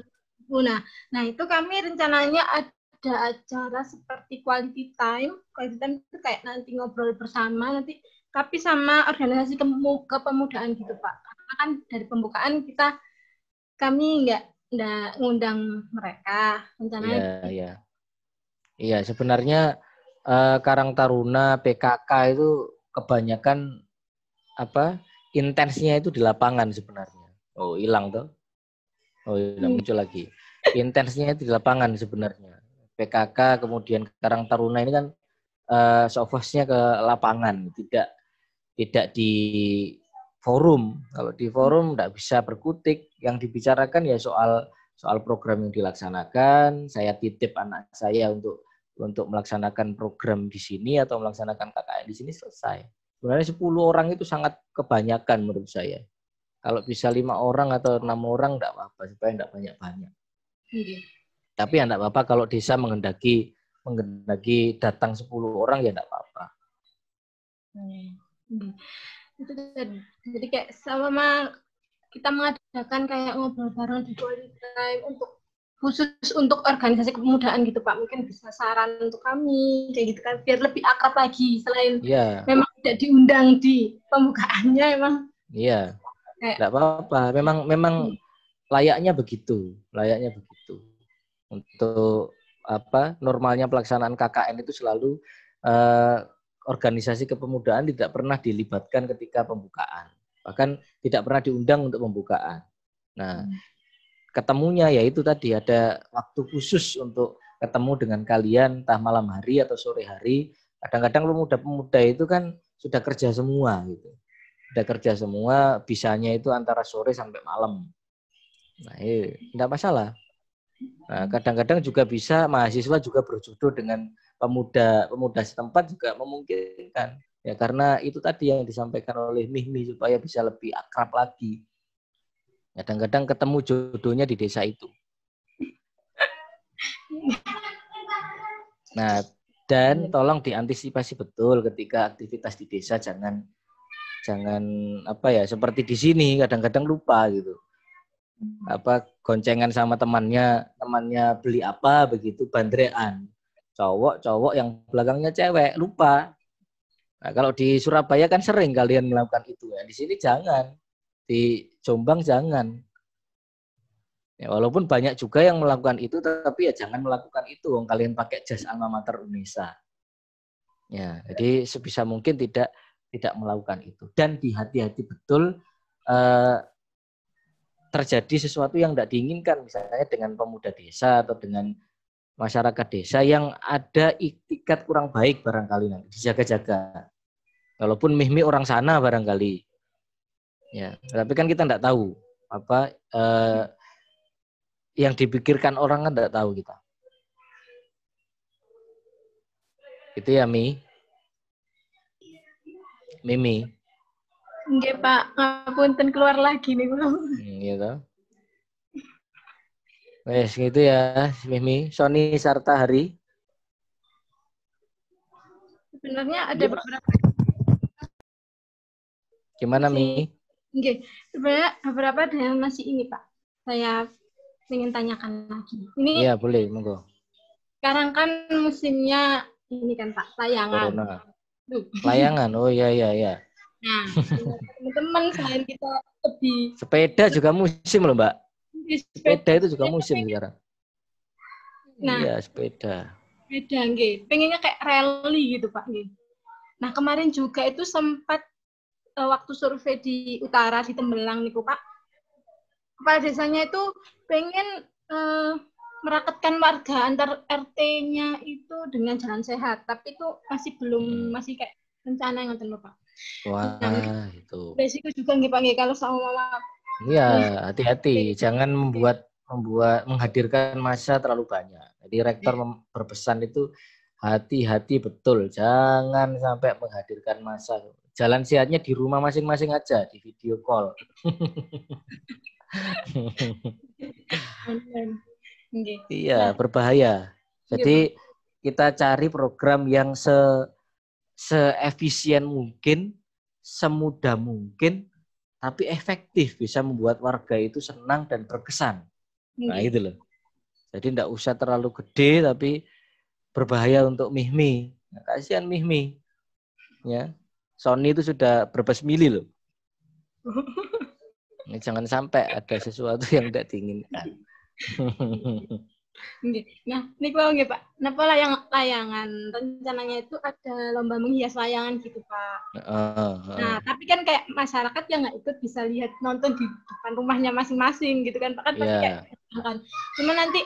Nah itu kami rencananya ada acara seperti quality time itu kayak nanti ngobrol bersama nanti, tapi sama organisasi kepemudaan gitu Pak. Karena kan dari pembukaan kami nggak ngundang mereka rencananya. Iya, sebenarnya Karang Taruna PKK itu kebanyakan intensnya itu di lapangan sebenarnya. Oh, hilang tuh. Oh, iya, muncul lagi. Intensnya di lapangan sebenarnya. PKK kemudian Karang Taruna ini kan sofosnya ke lapangan, tidak di forum. Kalau di forum tidak bisa berkutik. Yang dibicarakan ya soal program yang dilaksanakan. Saya titip anak saya untuk melaksanakan program di sini atau melaksanakan KKN di sini, selesai. Sebenarnya 10 orang itu sangat kebanyakan menurut saya. Kalau bisa 5 orang atau 6 orang tidak apa-apa, supaya tidak banyak-banyak. Tapi ya tidak apa-apa kalau desa menghendaki datang 10 orang ya tidak apa-apa. Jadi kayak sama kita mengadakan kayak ngobrol bareng di Quality Time khusus untuk organisasi kepemudaan gitu Pak. Mungkin bisa saran untuk kami kayak gitu kan, biar lebih akrab lagi selain memang tidak diundang di pembukaannya emang. Iya. Tidak apa-apa. Memang layaknya begitu. Untuk normalnya pelaksanaan KKN itu selalu organisasi kepemudaan tidak pernah dilibatkan ketika pembukaan. Bahkan tidak pernah diundang untuk pembukaan. Nah, ketemunya yaitu tadi ada waktu khusus untuk ketemu dengan kalian, entah malam hari atau sore hari. Kadang-kadang pemuda-pemuda itu kan sudah kerja semua gitu. Sudah kerja semua, bisanya itu antara sore sampai malam. Nah, tidak masalah. Nah, kadang-kadang juga bisa mahasiswa juga berjodoh dengan pemuda setempat juga memungkinkan. Ya karena itu tadi yang disampaikan oleh Mihmi supaya bisa lebih akrab lagi. Kadang-kadang ketemu jodohnya di desa itu. Nah, dan tolong diantisipasi betul ketika aktivitas di desa, jangan seperti di sini kadang-kadang lupa gitu. Goncengan sama temannya beli apa begitu, bandrean. Cowok yang belakangnya cewek, lupa. Nah, kalau di Surabaya kan sering kalian melakukan itu ya. Di sini jangan. Di Jombang jangan. Ya, walaupun banyak juga yang melakukan itu, tapi ya jangan melakukan itu. Kalian pakai jas alma mater Unesa. Ya, jadi sebisa mungkin tidak melakukan itu. Dan dihati-hati betul terjadi sesuatu yang tidak diinginkan, misalnya dengan pemuda desa atau dengan masyarakat desa yang ada iktikat kurang baik barangkali, nanti dijaga-jaga. Walaupun Mihmi orang sana barangkali. Ya, tapi kan kita tidak tahu yang dipikirkan orang kan tidak tahu kita. Itu ya Mimi. Nggih Pak, ngapunten keluar lagi nih belum. Gitu. Wes gitu ya, Mimi. Sony Sarta Hari. Sebenarnya ada beberapa. Gimana Mi? Nggih, sebenarnya beberapa ada yang masih ini Pak. Saya ingin tanyakan lagi. Ini iya boleh, monggo. Sekarang kan musimnya ini kan Pak, layangan. Layangan, oh iya. Nah, teman-teman selain kita lebih. Sepeda juga musim loh Mbak. Sepeda itu juga musim sekarang. Nah, iya sepeda. Sepeda nggih, pengennya kayak rally gitu Pak nggih. Nah kemarin juga itu sempat waktu survei di utara di Tembelang nih Pak. Kepala desanya itu pengen merakatkan warga antar RT-nya itu dengan jalan sehat, tapi itu masih belum masih kayak rencana yang ngoten Pak. Wah, nah, itu. Resiko juga nggih Pak nggih kalau sama mama. Iya, hati-hati, jangan menghadirkan massa terlalu banyak. Jadi rektor berpesan itu hati-hati betul, jangan sampai menghadirkan massa. Jalan sehatnya di rumah masing-masing aja, di video call. Iya, berbahaya. Jadi kita cari program yang se-efisien mungkin, semudah mungkin, tapi efektif, bisa membuat warga itu senang dan berkesan. Nah itu loh. Jadi tidak usah terlalu gede, tapi berbahaya untuk Mihmi. Nah, kasihan Mihmi. Ya, Sony itu sudah berapa mili loh. Jangan sampai ada sesuatu yang tidak diinginkan. Nah, ini kalau nggih Pak, napa layangan rencananya itu ada lomba menghias layangan gitu Pak. Nah, tapi kan kayak masyarakat yang nggak ikut bisa lihat nonton di depan rumahnya masing-masing gitu kan Pak, kan pasti kayak kan. Cuma nanti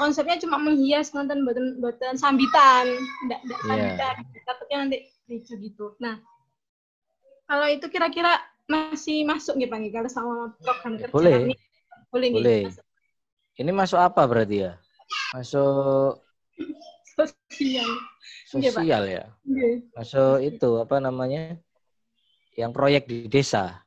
konsepnya cuma menghias, nonton buatan sambitan, enggak sambitan, takutnya nanti ricu gitu. Nah, kalau itu kira-kira masih masuk nggih Pak kalau sama program kerja ini? Boleh. Ini masuk apa berarti ya? Masuk sosial ya? Masuk itu apa namanya? Yang proyek di desa.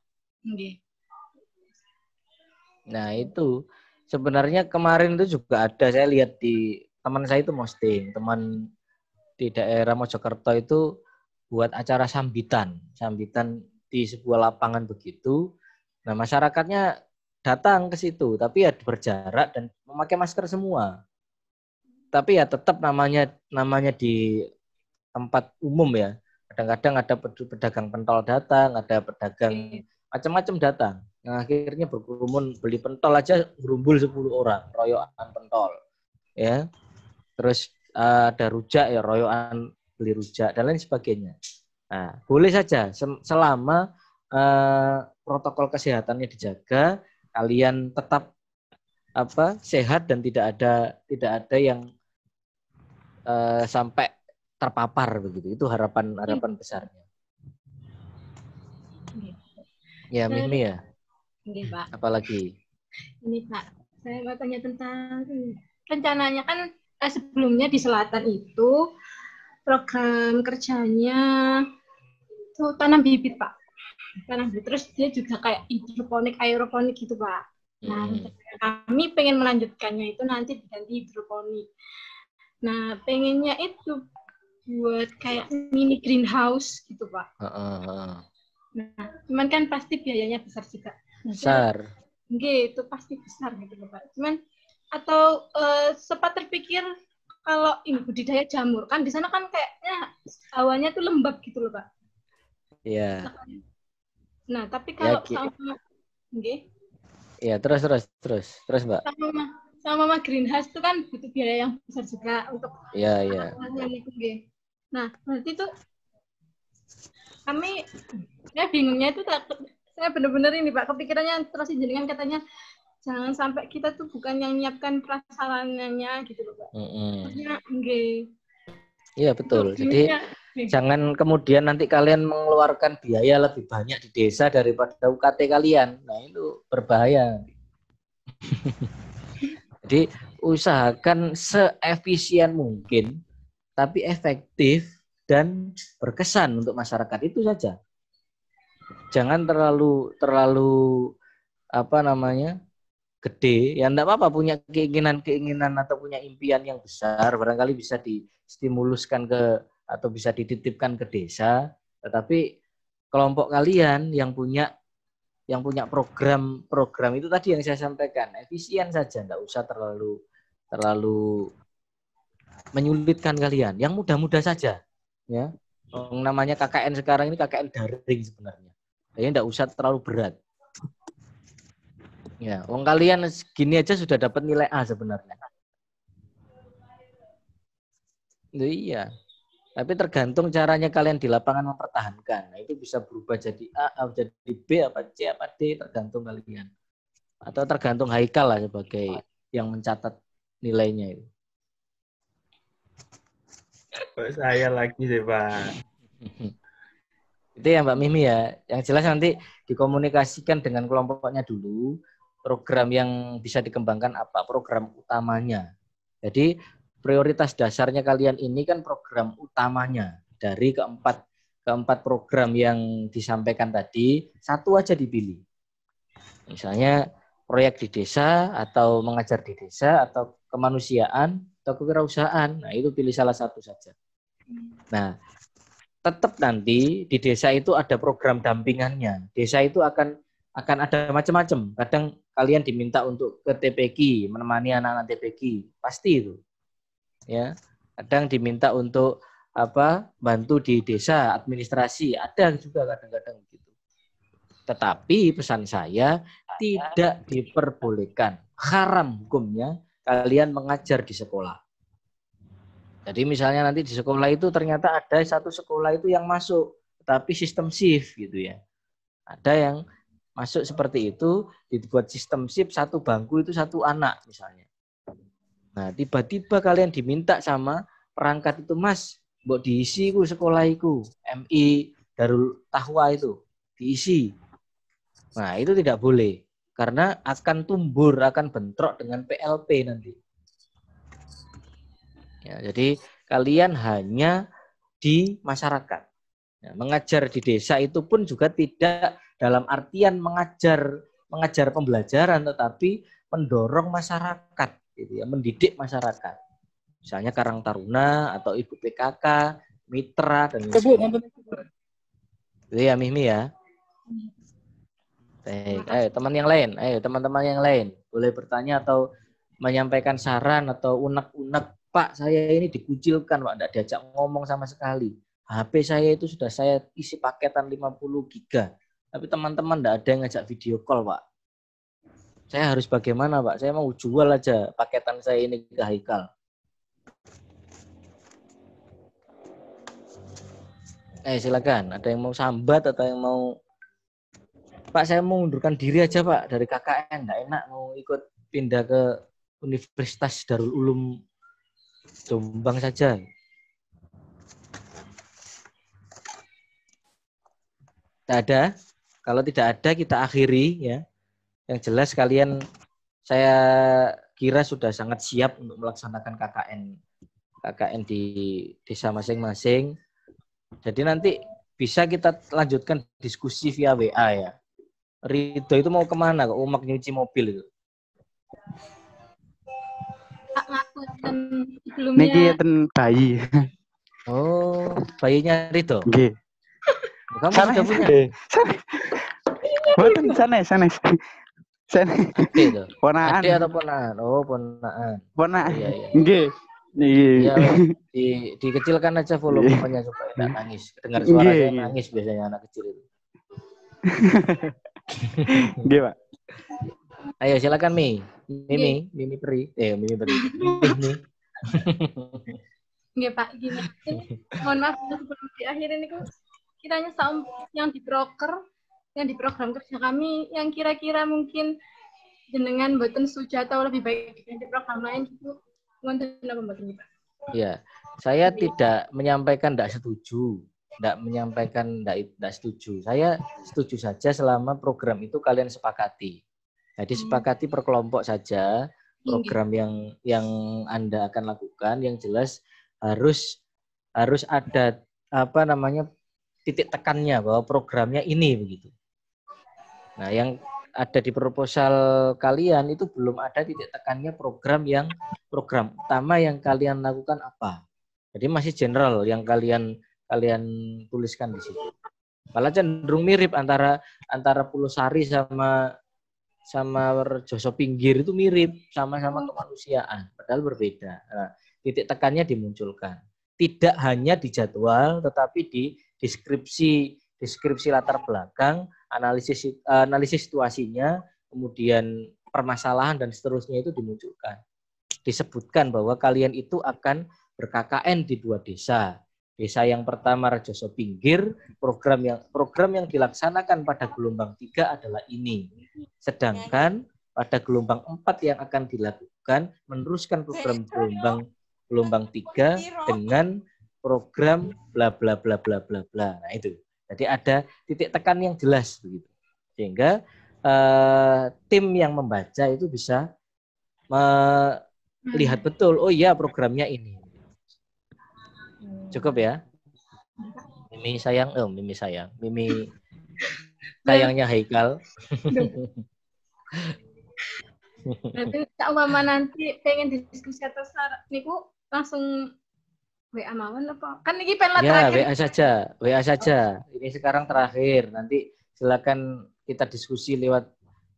Nah, itu sebenarnya kemarin itu juga ada, saya lihat di teman saya itu posting, teman di daerah Mojokerto itu buat acara sambitan di sebuah lapangan begitu. Nah, masyarakatnya datang ke situ, tapi ya berjarak dan memakai masker semua. Tapi ya tetap namanya di tempat umum ya. Kadang-kadang ada pedagang pentol datang, ada pedagang macam-macam datang. Nah, akhirnya berkerumun beli pentol aja gerumbul 10 orang, royokan pentol. Ya. Terus ada rujak ya, royokan beli rujak dan lain sebagainya. Nah, boleh saja selama protokol kesehatannya dijaga, kalian tetap sehat dan tidak ada yang sampai terpapar begitu. Itu harapan besarnya. Ya, Mimi ya. Oke, Pak. Apalagi? Ini Pak, saya mau tanya tentang rencananya kan sebelumnya di selatan itu program kerjanya itu tanam bibit Pak. Tanam bibit, terus dia juga kayak hidroponik, aeroponik gitu Pak. Nah, kami pengen melanjutkannya itu nanti diganti hidroponik. Nah, pengennya itu buat kayak mini greenhouse gitu Pak. Nah, cuman kan pasti biayanya besar juga. Besar. Itu pasti besar gitu Pak. Cuman atau sempat terpikir kalau ini budidaya jamur kan di sana kan kayaknya hawanya tuh lembab gitu loh Pak. Iya. Nah, tapi kalau iya, terus Mbak. Sama greenhouse itu kan butuh biaya yang besar juga untuk Iya. Nah, berarti tuh kami bingungnya itu saya benar-benar ini Pak, kepikirannya terus jenengan katanya jangan sampai kita tuh bukan yang menyiapkan prasarananya gitu loh Pak. Iya betul. Jadi jangan kemudian nanti kalian mengeluarkan biaya lebih banyak di desa daripada UKT kalian. Nah, itu berbahaya. Jadi usahakan seefisien mungkin, tapi efektif dan berkesan untuk masyarakat, itu saja. Jangan terlalu gede. Ya enggak apa-apa punya keinginan atau punya impian yang besar, barangkali bisa distimuluskan atau bisa dititipkan ke desa, tetapi kelompok kalian yang punya program itu tadi yang saya sampaikan, efisien saja, enggak usah terlalu menyulitkan kalian, yang mudah-mudah saja ya. Namanya KKN sekarang ini KKN daring sebenarnya. Jadi enggak usah terlalu berat. Ya, kalian segini aja sudah dapat nilai A sebenarnya. Iya. Tapi tergantung caranya kalian di lapangan mempertahankan. Nah, itu bisa berubah jadi A, jadi B, apa C, apa D, tergantung kalian. Atau tergantung Haikal lah sebagai yang mencatat nilainya itu. Saya lagi deh, Pak. Itu ya Mbak Mimi ya. Yang jelas nanti dikomunikasikan dengan kelompoknya dulu. Program yang bisa dikembangkan apa? Program utamanya. Jadi prioritas dasarnya kalian ini kan program utamanya. Dari keempat program yang disampaikan tadi, satu aja dipilih. Misalnya proyek di desa, atau mengajar di desa, atau kemanusiaan, atau kewirausahaan. Nah, itu pilih salah satu saja. Nah, tetap nanti di desa itu ada program dampingannya. Desa itu akan ada macam-macam. Kadang kalian diminta untuk ke TPQ, menemani anak-anak TPQ, pasti itu. Ya, kadang diminta untuk bantu di desa administrasi, ada juga kadang-kadang begitu. Tetapi pesan saya tidak diperbolehkan, haram hukumnya kalian mengajar di sekolah. Jadi misalnya nanti di sekolah itu ternyata ada satu sekolah itu yang masuk, tapi sistem shift gitu ya. Ada yang masuk seperti itu, dibuat sistem shift, satu bangku itu satu anak misalnya. Nah, tiba-tiba kalian diminta sama perangkat itu, Mas, mbok diisi ku sekolah iku, MI Darul Taqwa itu, diisi. Nah, itu tidak boleh. Karena akan tumbur, akan bentrok dengan PLP nanti. Ya, jadi kalian hanya di masyarakat. Ya, mengajar di desa itu pun juga tidak dalam artian mengajar pembelajaran, tetapi mendorong masyarakat, gitu ya, mendidik masyarakat. Misalnya Karang Taruna atau Ibu PKK, Mitra dan sebagainya. Itu ya Mimi ya. Baik, ayo teman yang lain, ayo teman-teman yang lain boleh bertanya atau menyampaikan saran atau unek-unek. Pak, saya ini dikucilkan, Pak, tidak diajak ngomong sama sekali. HP saya itu sudah saya isi paketan 50 giga. Tapi teman-teman tidak ada yang ngajak video call, Pak. Saya harus bagaimana, Pak? Saya mau jual aja paketan saya ini ke Haikal. Silakan. Ada yang mau sambat atau yang mau... Pak, saya mau mundurkan diri aja, Pak, dari KKN. Nggak enak mau ikut pindah ke Universitas Darul Ulum Jombang saja. Tidak ada. Kalau tidak ada kita akhiri ya. Yang jelas kalian saya kira sudah sangat siap untuk melaksanakan KKN di desa masing-masing. Jadi nanti bisa kita lanjutkan diskusi via WA ya. Ridho itu mau kemana? Kok umak nyuci mobil itu? Ngaku sebelumnya. Niki enten bayi. Oh, bayinya Ridho. Nggih. Kamu sudah punya? Mboten sana. Ade itu. Ponaan. Ade atau ponaan? Oh, ponaan. Ponaan. Iya. Nggih. Iya, dikecilkan aja volumenya supaya tidak nangis. Dengar suara saya nangis biasanya anak kecil itu. Nggih, Pak. Ayo silakan Mimi Peri. Mimi Peri. Mimi. Nggih, Pak, gini. Mohon maaf sebelum di akhir ini kiranya yang di broker, yang di program kerja kami yang kira-kira mungkin jenengan mboten setuju atau lebih baik di program lain itu wonten napa mboten, Pak? Iya, saya tidak menyampaikan tidak setuju, tidak setuju. Saya setuju saja selama program itu kalian sepakati. Jadi sepakati per kelompok saja program yang Anda akan lakukan, yang jelas harus ada titik tekannya bahwa programnya ini begitu. Nah, yang ada di proposal kalian itu belum ada titik tekannya program utama yang kalian lakukan apa. Jadi masih general yang kalian tuliskan di situ. Malah cenderung mirip antara Pulusari sama Rejoso Pinggir itu mirip, sama-sama kemanusiaan, padahal berbeda. Nah, titik tekannya dimunculkan. Tidak hanya di jadwal, tetapi di deskripsi latar belakang, analisis situasinya, kemudian permasalahan dan seterusnya itu dimunculkan. Disebutkan bahwa kalian itu akan ber-KKN di 2 desa. Desa yang pertama Rejoso Pinggir, program yang dilaksanakan pada gelombang 3 adalah ini. Sedangkan pada gelombang 4 yang akan dilakukan meneruskan program gelombang 3 dengan program bla bla bla bla bla bla. Nah, itu. Jadi ada titik tekan yang jelas begitu. Sehingga tim yang membaca itu bisa melihat betul, oh iya programnya ini. Cukup ya? Mimi sayangnya Haikal. Berarti Kak Mama nanti pengen diskusi atau niku langsung WA mawon apa? Kan ini pengen ya, terakhir. WA saja. Ini sekarang terakhir. Nanti silakan kita diskusi lewat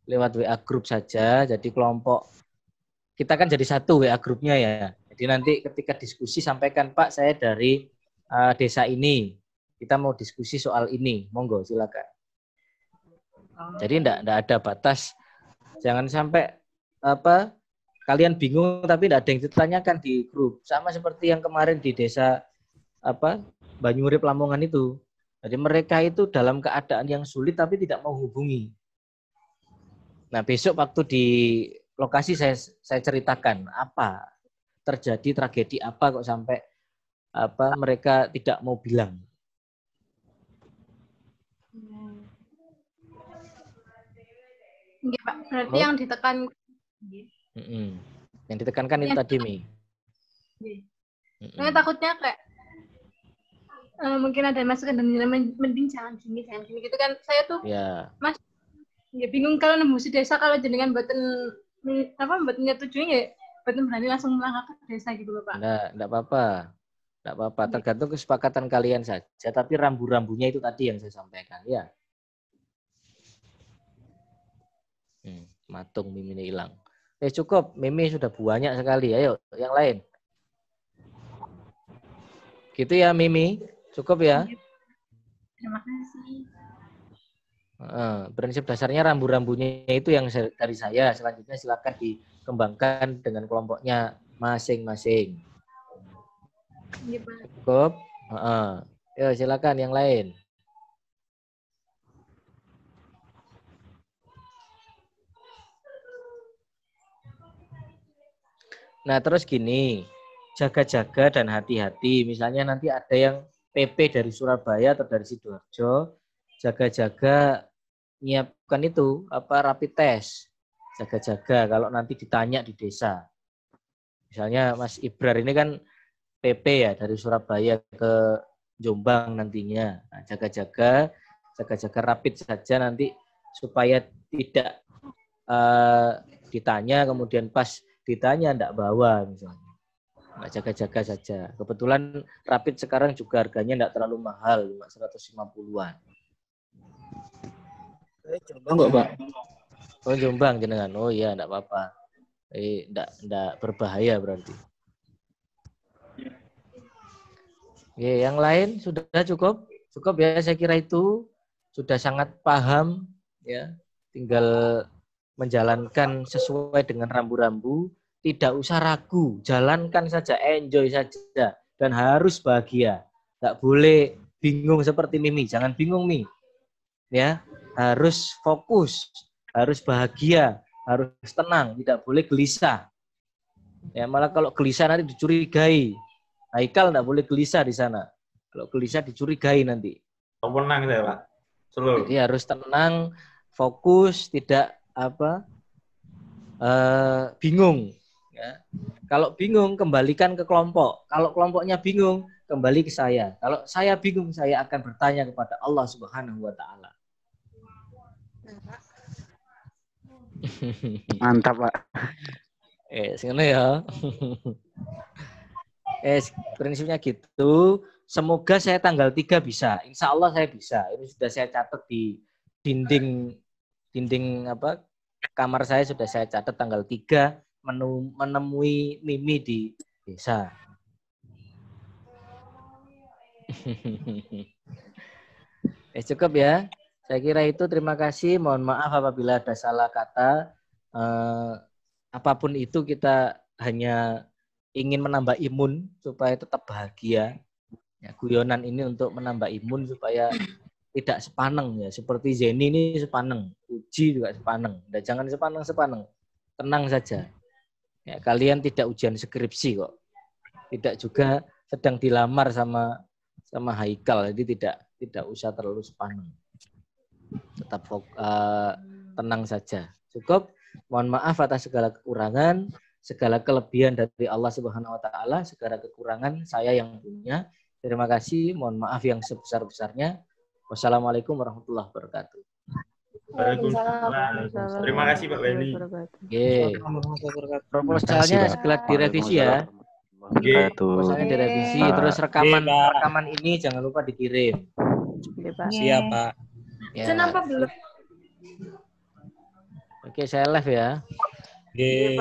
WA grup saja. Jadi kelompok kita kan jadi satu WA grupnya ya. Jadi nanti ketika diskusi sampaikan, Pak, saya dari desa ini. Kita mau diskusi soal ini. Monggo silakan. Jadi enggak ada batas. Jangan sampai kalian bingung tapi tidak ada yang ditanyakan di grup. Sama seperti yang kemarin di desa Banyurip Lamongan itu. Jadi mereka itu dalam keadaan yang sulit tapi tidak mau hubungi. Nah, besok waktu di lokasi saya ceritakan apa terjadi, tragedi apa kok sampai mereka tidak mau bilang. Pak, berarti yang ditekan. Yang ditekankan itu tadi, Mi. Takutnya kayak mungkin ada masukan dan mending jangan gini gitu kan. Saya tuh Mas bingung kalau nembus desa kalau jenengan buatan nyetujui ya buatan berani langsung melangkah ke desa gitu Bapak. Enggak apa-apa. Enggak apa-apa, tergantung kesepakatan kalian saja, tapi rambu-rambunya itu tadi yang saya sampaikan ya. Matung Mimi ini hilang. Cukup, Mimi sudah banyak sekali. Ayo, yang lain. Gitu ya, Mimi. Cukup ya. Terima kasih. Prinsip dasarnya rambu-rambunya itu yang dari saya. Selanjutnya silakan dikembangkan dengan kelompoknya masing-masing. Cukup. Yo, silakan yang lain. Nah, terus gini, jaga-jaga dan hati-hati. Misalnya nanti ada yang PP dari Surabaya atau dari Sidoarjo, jaga-jaga nyiapkan itu rapid test. Jaga-jaga kalau nanti ditanya di desa. Misalnya Mas Ibrar ini kan PP ya dari Surabaya ke Jombang nantinya. Nah, jaga-jaga rapid saja nanti supaya tidak ditanya kemudian pas ditanya enggak bawa misalnya. Nah, jaga-jaga saja. Kebetulan rapid sekarang juga harganya enggak terlalu mahal, cuma 150-an. Jombang kok, Pak? Oh, Jombang jenengan. Oh iya, enggak apa-apa. Enggak berbahaya berarti. Oke, yang lain sudah cukup? Cukup ya, saya kira itu sudah sangat paham ya. Tinggal menjalankan sesuai dengan rambu-rambu, tidak usah ragu, jalankan saja, enjoy saja, dan harus bahagia. Nggak boleh bingung seperti Mimi, jangan bingung Mi, ya harus fokus, harus bahagia, harus tenang, tidak boleh gelisah. Ya malah kalau gelisah nanti dicurigai. Haikal nggak boleh gelisah di sana. Kalau gelisah dicurigai nanti. Tenang saya Pak. Selalu. Jadi harus tenang, fokus, tidak bingung. Ya. Kalau bingung, kembalikan ke kelompok. Kalau kelompoknya bingung, kembali ke saya. Kalau saya bingung, saya akan bertanya kepada Allah Subhanahu wa Ta'ala. Mantap, Pak. Sebenarnya ya. Prinsipnya gitu. Semoga saya tanggal 3 bisa. Insya Allah saya bisa. Ini sudah saya catat di dinding kamar saya, sudah saya catat tanggal 3 menemui Mimi di desa. Cukup ya. Saya kira itu. Terima kasih. Mohon maaf apabila ada salah kata. Apapun itu kita hanya ingin menambah imun supaya tetap bahagia. Ya, guyonan ini untuk menambah imun supaya tidak sepaneng ya. Seperti Zeni ini sepaneng, Uji juga sepaneng. Dan jangan sepaneng. Tenang saja. Ya, kalian tidak ujian skripsi kok. Tidak juga sedang dilamar sama Haikal. Jadi tidak usah terlalu sepaneng. Tetap tenang saja. Cukup. Mohon maaf atas segala kekurangan, segala kelebihan dari Allah Subhanahu wa Ta'ala, segala kekurangan saya yang punya. Terima kasih, mohon maaf yang sebesar-besarnya. Wassalamualaikum warahmatullahi wabarakatuh. Waalaikumsalam. Terima kasih Pak Beni. Proposalnya segera direvisi ya. Proposalnya direvisi, terus rekaman ini jangan lupa dikirim. Siap Pak. Ya. Kenapa belum? Oke, saya live ya. Oke.